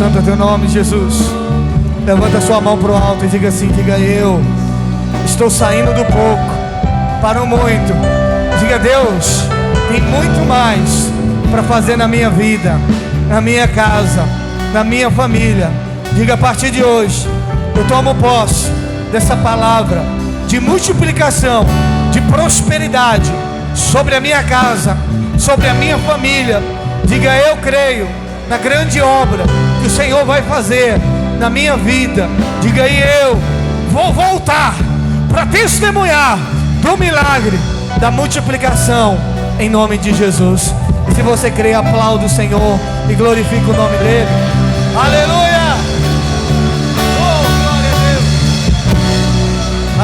santo é teu nome, Jesus. Levanta a sua mão para o alto e diga assim: diga, eu estou saindo do pouco para o muito. Diga, Deus, tem muito mais para fazer na minha vida, na minha casa, na minha família. Diga, a partir de hoje eu tomo posse dessa palavra de multiplicação, de prosperidade sobre a minha casa, sobre a minha família. Diga, eu creio na grande obra que o Senhor vai fazer na minha vida. Diga, e eu vou voltar para testemunhar do milagre da multiplicação em nome de Jesus. E se você crê, aplaude o Senhor e glorifique o nome dele. Aleluia! Oh, glória a Deus!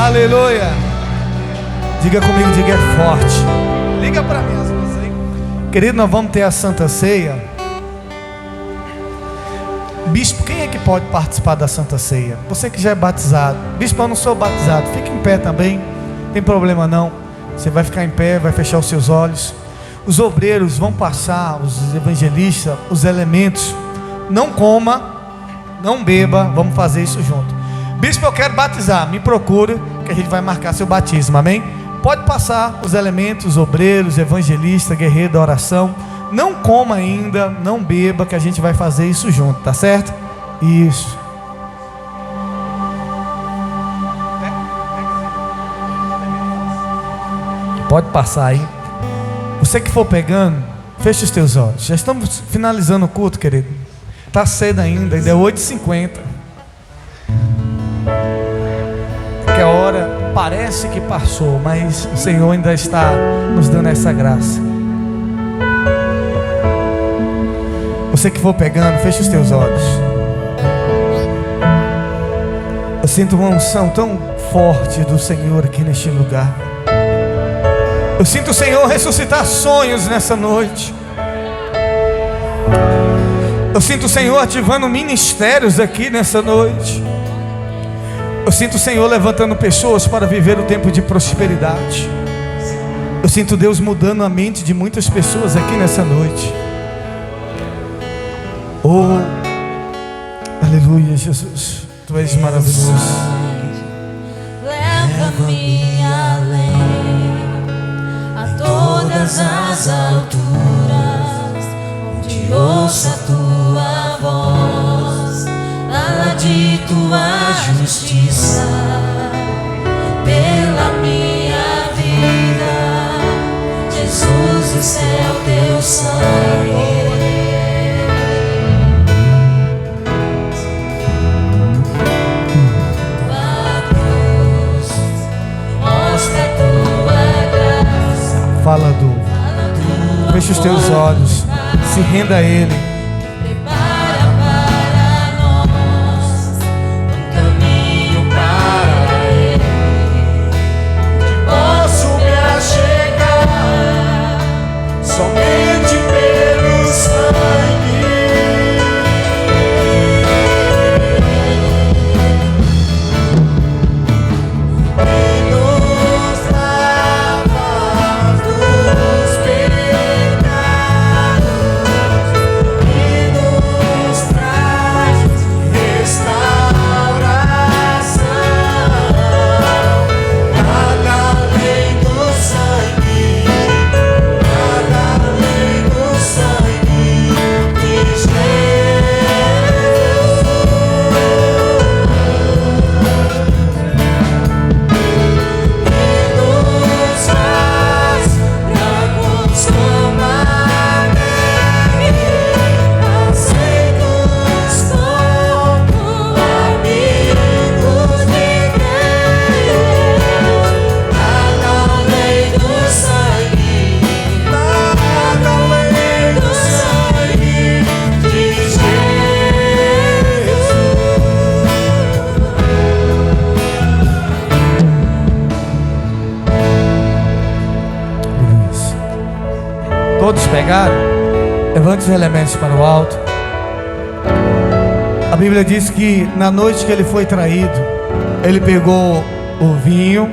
Aleluia! Diga comigo, diga, é forte. Liga para mim as coisas aí. Querido, nós vamos ter a Santa Ceia. Bispo, quem é que pode participar da Santa Ceia? Você que já é batizado. Bispo, eu não sou batizado. Fique em pé também. Não tem problema não. Você vai ficar em pé, vai fechar os seus olhos. Os obreiros vão passar, os evangelistas, os elementos. Não coma, não beba. Vamos fazer isso junto. Bispo, eu quero batizar. Me procure que a gente vai marcar seu batismo. Amém? Pode passar os elementos, os obreiros, evangelistas, guerreiro da oração. Não coma ainda, não beba, que a gente vai fazer isso junto, tá certo? Isso. Pode passar aí. Você que for pegando, fecha os teus olhos. Já estamos finalizando o culto, querido. Tá cedo ainda é 8h50. Que a hora parece que passou, mas o Senhor ainda está nos dando essa graça. Você que for pegando, fecha os teus olhos. Eu sinto uma unção tão forte do Senhor aqui neste lugar. Eu sinto o Senhor ressuscitar sonhos nessa noite. Eu sinto o Senhor ativando ministérios aqui nessa noite. Eu sinto o Senhor levantando pessoas para viver o tempo de prosperidade. Eu sinto Deus mudando a mente de muitas pessoas aqui nessa noite. Oh, aleluia, Jesus, Tu és maravilhoso. Leva-me além, a todas as alturas, onde ouço a Tua voz, fala de Tua justiça, pela minha vida, Jesus, esse é o Teu sangue. Fala do, fecha os teus olhos, se renda a Ele. Prepara para nós um caminho para Ele, que posso me achegar somente pelo sangue. Todos pegaram? Levante os elementos para o alto. A Bíblia diz que na noite que ele foi traído, ele pegou o vinho,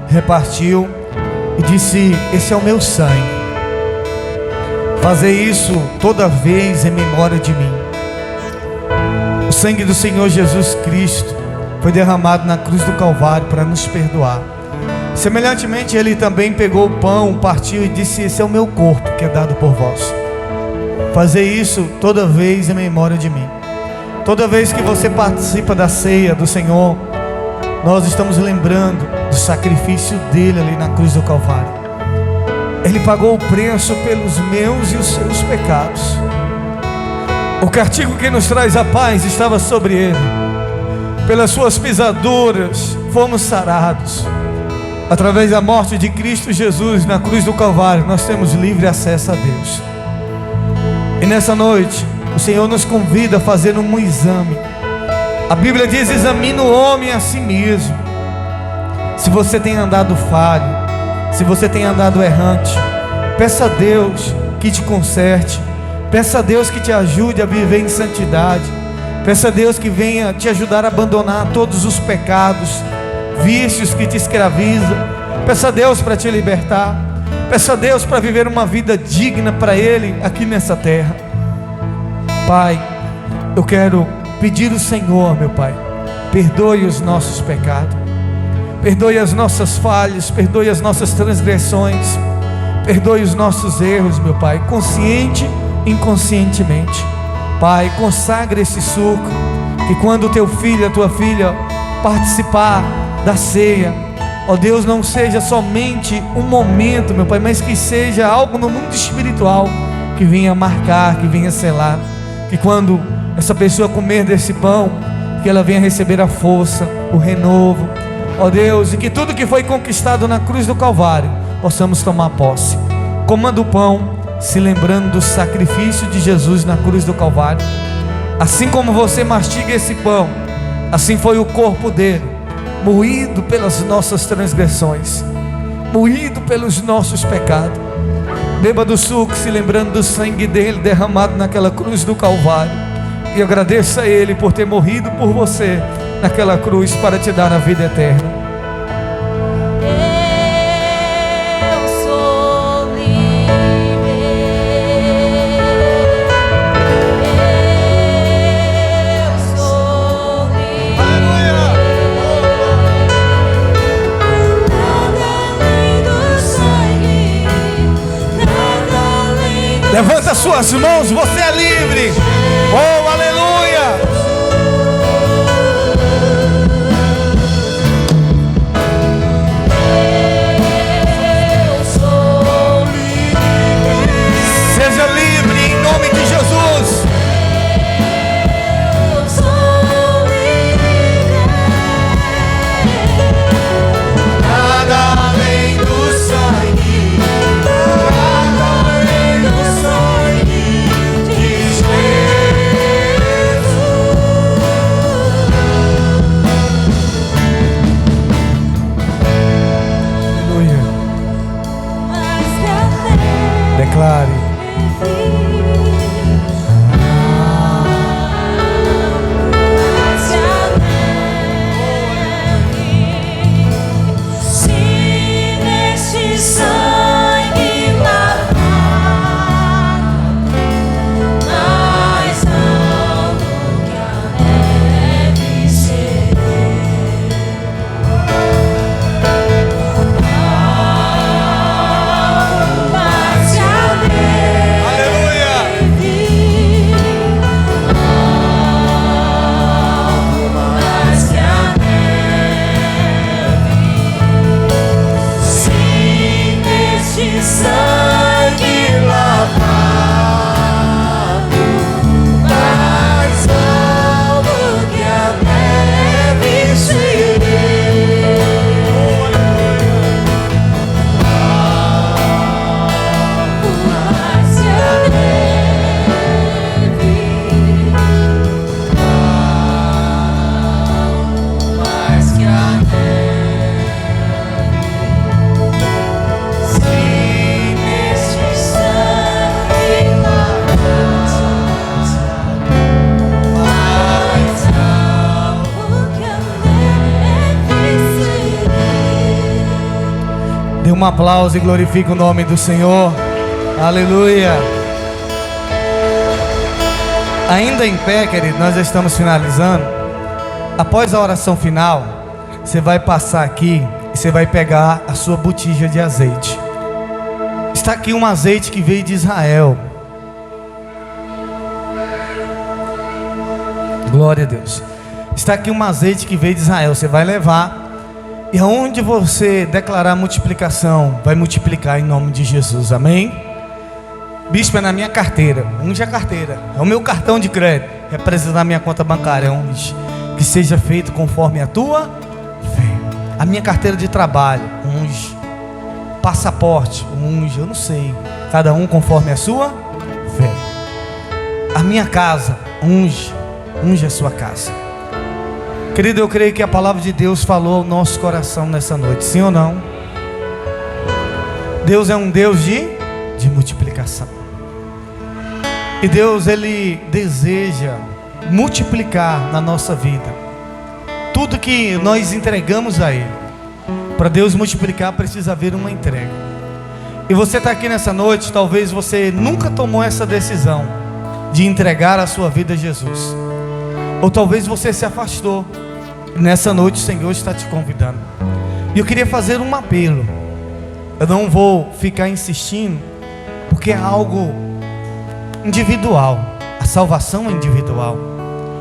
repartiu e disse: esse é o meu sangue. Fazer isso toda vez em memória de mim. sangue do Senhor Jesus Cristo foi derramado na cruz do Calvário para nos perdoar. Semelhantemente, Ele também pegou o pão, partiu e disse: esse é o meu corpo que é dado por vós. Fazer isso toda vez em memória de mim. Toda vez que você participa da ceia do Senhor, nós estamos lembrando do sacrifício dele ali na cruz do Calvário. Ele pagou o preço pelos meus e os seus pecados. O castigo que nos traz a paz estava sobre ele. Pelas suas pisaduras fomos sarados. Através da morte de Cristo Jesus na cruz do Calvário, nós temos livre acesso a Deus. E nessa noite, o Senhor nos convida a fazer um exame. A Bíblia diz: examina o homem a si mesmo. Se você tem andado falho, se você tem andado errante, peça a Deus que te conserte. Peça a Deus que te ajude a viver em santidade. Peça a Deus que venha te ajudar a abandonar todos os pecados, vícios que te escravizam. Peça a Deus para te libertar. Peça a Deus para viver uma vida digna para Ele aqui nessa terra. Pai, eu quero pedir ao Senhor, meu Pai, perdoe os nossos pecados, perdoe as nossas falhas, perdoe as nossas transgressões, perdoe os nossos erros, meu Pai, consciente e inconscientemente. Pai, consagra esse suco, que quando o teu filho, a tua filha participar da ceia, ó Deus, não seja somente um momento, meu Pai, mas que seja algo no mundo espiritual, que venha marcar, que venha selar, que quando essa pessoa comer desse pão, que ela venha receber a força, o renovo, ó Deus, e que tudo que foi conquistado na cruz do Calvário, possamos tomar posse. Comando o pão, se lembrando do sacrifício de Jesus na cruz do Calvário. Assim como você mastiga esse pão, assim foi o corpo dele, moído pelas nossas transgressões, moído pelos nossos pecados. Beba do suco, se lembrando do sangue dele derramado naquela cruz do Calvário, e agradeça a Ele por ter morrido por você naquela cruz para te dar a vida eterna. Levanta suas mãos, você é livre. Oh, aleluia! Eu sou livre. Seja livre em nome de Jesus. Eu sou livre. Nada além do sangue. Nada além do sangue de Jesus. Aleluia. Mas que até Declare. se neste sangue lavado, mais alto que a neve serei. Mais que a neve, Aleluia. mais que a neve, se neste sangue lavado, mais alto que a neve serei. Mais que a neve, mais que a neve, se neste sangue lavado, mais alto que a neve serei. Dê um aplauso e glorifique o nome do Senhor. Aleluia. Ainda em pé, querido, nós já estamos finalizando. Após a oração final, você vai passar aqui e você vai pegar a sua botija de azeite. Está aqui um azeite que veio de Israel. Glória a Deus. Está aqui um azeite que veio de Israel. Você vai levar, e aonde você declarar multiplicação, vai multiplicar em nome de Jesus, amém? Bispo, é na minha carteira. Unge a carteira. É o meu cartão de crédito. Representa a minha conta bancária. Unge. Que seja feito conforme a tua fé. A minha carteira de trabalho. Unge. Passaporte. Unge. Eu não sei. Cada um conforme a sua fé. A minha casa. Unge. Unge a sua casa. Querido, eu creio que a palavra de Deus falou ao nosso coração nessa noite. Sim ou não? Deus é um Deus de multiplicação. E Deus, Ele deseja multiplicar na nossa vida tudo que nós entregamos a Ele. Para Deus multiplicar, precisa haver uma entrega. E você está aqui nessa noite, talvez você nunca tomou essa decisão de entregar a sua vida a Jesus. Ou talvez você se afastou. Nessa noite o Senhor está te convidando. E eu queria fazer um apelo. Eu não vou ficar insistindo, porque é algo individual. A salvação é individual,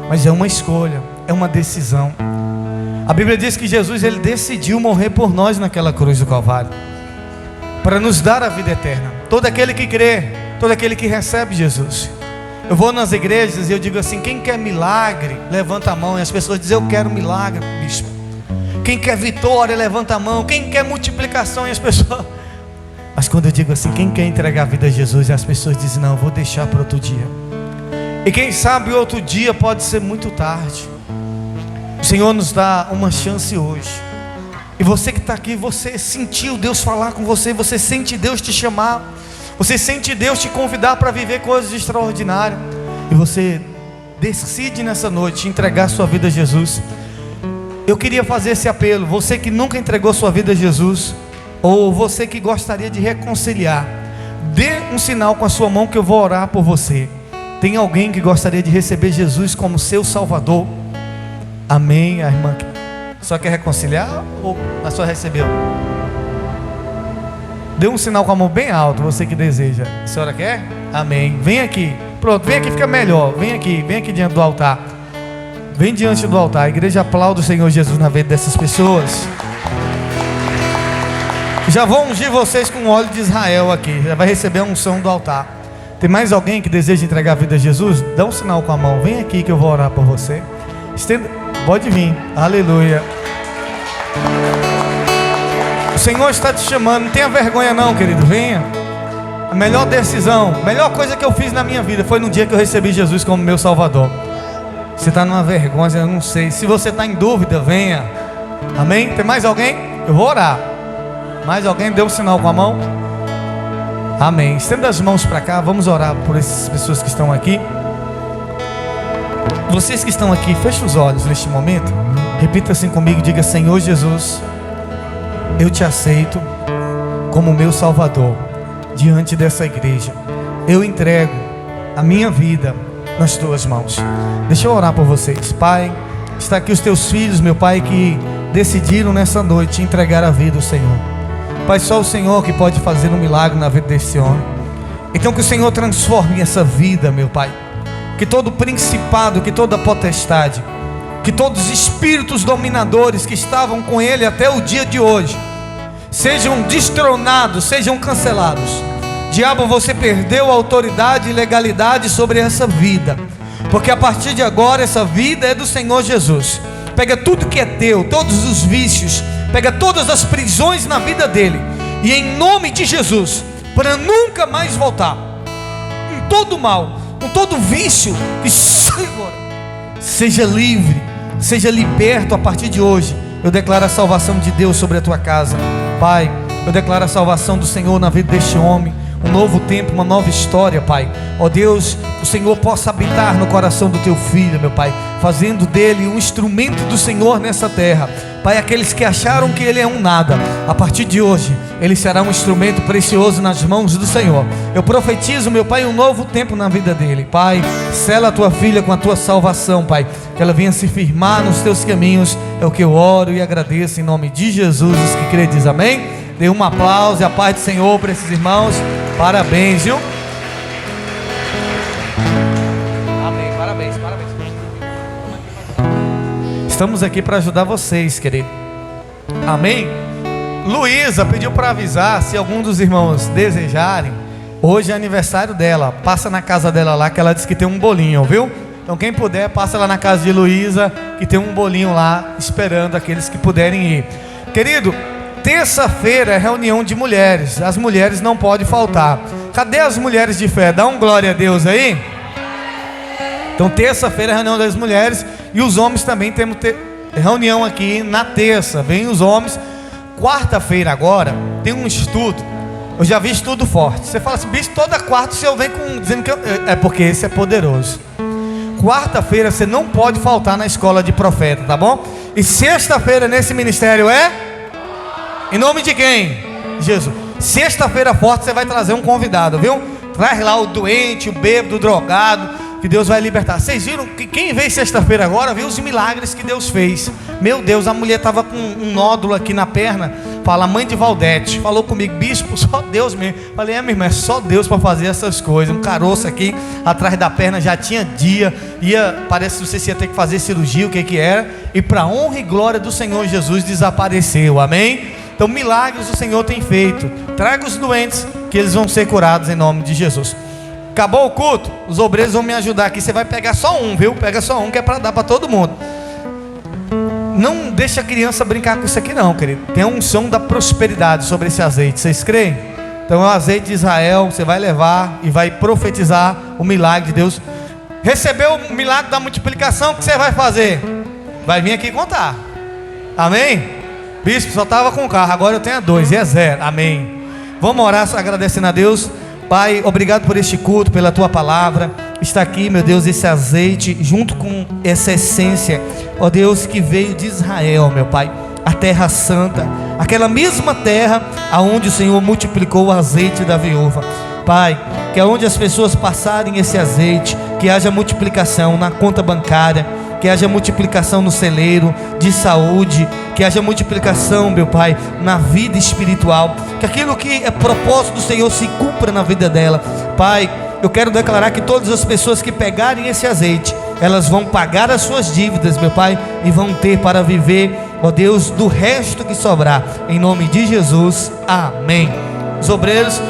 mas é uma escolha, é uma decisão. A Bíblia diz que Jesus, Ele decidiu morrer por nós naquela cruz do Calvário, para nos dar a vida eterna. Todo aquele que crê, todo aquele que recebe Jesus. Eu vou nas igrejas e eu digo assim: quem quer milagre, levanta a mão. E as pessoas dizem: eu quero milagre, bispo. Quem quer vitória, levanta a mão. Quem quer multiplicação, e as pessoas... Mas quando eu digo assim, quem quer entregar a vida a Jesus, e as pessoas dizem: não, eu vou deixar para outro dia. E quem sabe outro dia pode ser muito tarde. O Senhor nos dá uma chance hoje. E você que está aqui, você sentiu Deus falar com você, você sente Deus te chamar, você sente Deus te convidar para viver coisas extraordinárias, e você decide nessa noite entregar sua vida a Jesus. Eu queria fazer esse apelo. Você que nunca entregou sua vida a Jesus, ou você que gostaria de reconciliar, dê um sinal com a sua mão que eu vou orar por você. Tem alguém que gostaria de receber Jesus como seu Salvador? Amém. A irmã só quer reconciliar ou a sua recebeu? Dê um sinal com a mão bem alto, você que deseja. A senhora quer? Amém. Vem aqui. Pronto, vem aqui, fica melhor. Vem aqui diante do altar. Vem diante do altar. A igreja aplaude o Senhor Jesus na vida dessas pessoas. Já vou ungir vocês com o óleo de Israel aqui. Já vai receber a unção do altar. Tem mais alguém que deseja entregar a vida a Jesus? Dá um sinal com a mão. Vem aqui que eu vou orar por você. Pode vir. Aleluia. O Senhor está te chamando. Não tenha vergonha não, querido. Venha. A melhor decisão, a melhor coisa que eu fiz na minha vida foi no dia que eu recebi Jesus como meu Salvador. Você está numa vergonha, eu não sei. Se você está em dúvida, venha. Amém? Tem mais alguém? Eu vou orar. Mais alguém? Deu um sinal com a mão? Amém. Estenda as mãos para cá. Vamos orar por essas pessoas que estão aqui. Vocês que estão aqui, feche os olhos neste momento. Repita assim comigo. Diga: Senhor Jesus, eu te aceito como meu Salvador. Diante dessa igreja, eu entrego a minha vida nas tuas mãos. Deixa eu orar por vocês. Pai, está aqui os teus filhos, meu Pai, que decidiram nessa noite entregar a vida ao Senhor. Pai, só o Senhor que pode fazer um milagre na vida desse homem. Então que o Senhor transforme essa vida, meu Pai. Que todo principado, que toda potestade, que todos os espíritos dominadores que estavam com ele até o dia de hoje sejam destronados, sejam cancelados. Diabo, você perdeu a autoridade e legalidade sobre essa vida, porque a partir de agora essa vida é do Senhor Jesus. Pega tudo que é teu, todos os vícios, pega todas as prisões na vida dele, e em nome de Jesus, para nunca mais voltar com todo mal, com todo vício, que Senhor seja livre, seja liberto a partir de hoje. Eu declaro a salvação de Deus sobre a tua casa. Pai, eu declaro a salvação do Senhor na vida deste homem. um novo tempo, uma nova história, Pai. Ó Deus, o Senhor possa habitar no coração do teu filho, meu Pai, fazendo dele um instrumento do Senhor nessa terra. Pai, aqueles que acharam que ele é um nada, a partir de hoje, ele será um instrumento precioso nas mãos do Senhor. Eu profetizo, meu Pai, um novo tempo na vida dele. Pai, sela a tua filha com a tua salvação, Pai, que ela venha se firmar nos teus caminhos. É o que eu oro e agradeço em nome de Jesus. Os que crê diz amém. Dê um aplauso e a paz do Senhor para esses irmãos. Parabéns, viu? Amém, parabéns, parabéns. Estamos aqui para ajudar vocês, querido. Amém? Luísa pediu para avisar, se algum dos irmãos desejarem, hoje é aniversário dela. Passa na casa dela lá, que ela disse que tem um bolinho, viu? Então quem puder, passa lá na casa de Luísa, que tem um bolinho lá, esperando aqueles que puderem ir. Querido, terça-feira é reunião de mulheres. As mulheres não podem faltar. Cadê as mulheres de fé? Dá um glória a Deus aí. Então terça-feira é reunião das mulheres. E os homens também temos reunião aqui na terça. Vem os homens. Quarta-feira agora tem um estudo. Eu já vi estudo forte. Você fala assim, bicho, toda quarta o senhor vem dizendo que é porque esse é poderoso. Quarta-feira você não pode faltar na escola de profeta, tá bom? E sexta-feira nesse ministério é em nome de quem? Jesus. Sexta-feira forte você vai trazer um convidado, viu? Traz lá o doente, o bêbado, o drogado, que Deus vai libertar. Vocês viram que quem veio sexta-feira agora viu os milagres que Deus fez. Meu Deus, a mulher estava com um nódulo aqui na perna. Fala, a mãe de Valdete falou comigo, bispo, só Deus mesmo. Falei, minha irmã, é só Deus para fazer essas coisas. Um caroço aqui atrás da perna, já tinha dia. Parece que você ia ter que fazer cirurgia, o que era. E para honra e glória do Senhor Jesus desapareceu, amém? Então milagres o Senhor tem feito. Traga os doentes, que eles vão ser curados em nome de Jesus. Acabou o culto? Os obreiros vão me ajudar aqui. Você vai pegar só um, viu? Pega só um, que é para dar para todo mundo. Não deixa a criança brincar com isso aqui não, querido. Tem a unção da prosperidade sobre esse azeite. Vocês creem? Então é o azeite de Israel. Você vai levar e vai profetizar o milagre de Deus. Recebeu o milagre da multiplicação, o que você vai fazer? Vai vir aqui contar. Amém? Bispo, só estava com o carro, agora eu tenho 2 e é 0. Amém. Vamos orar agradecendo a Deus. Pai, obrigado por este culto, pela tua palavra. Está aqui, meu Deus, esse azeite junto com essa essência, ó Deus, que veio de Israel, meu Pai, a terra santa, aquela mesma terra aonde o Senhor multiplicou o azeite da viúva. Pai, que aonde as pessoas passarem esse azeite, que haja multiplicação na conta bancária, que haja multiplicação no celeiro de saúde, que haja multiplicação, meu Pai, na vida espiritual, que aquilo que é propósito do Senhor se cumpra na vida dela. Pai, eu quero declarar que todas as pessoas que pegarem esse azeite, elas vão pagar as suas dívidas, meu Pai, e vão ter para viver, ó Deus, do resto que sobrar, em nome de Jesus, amém. Os obreiros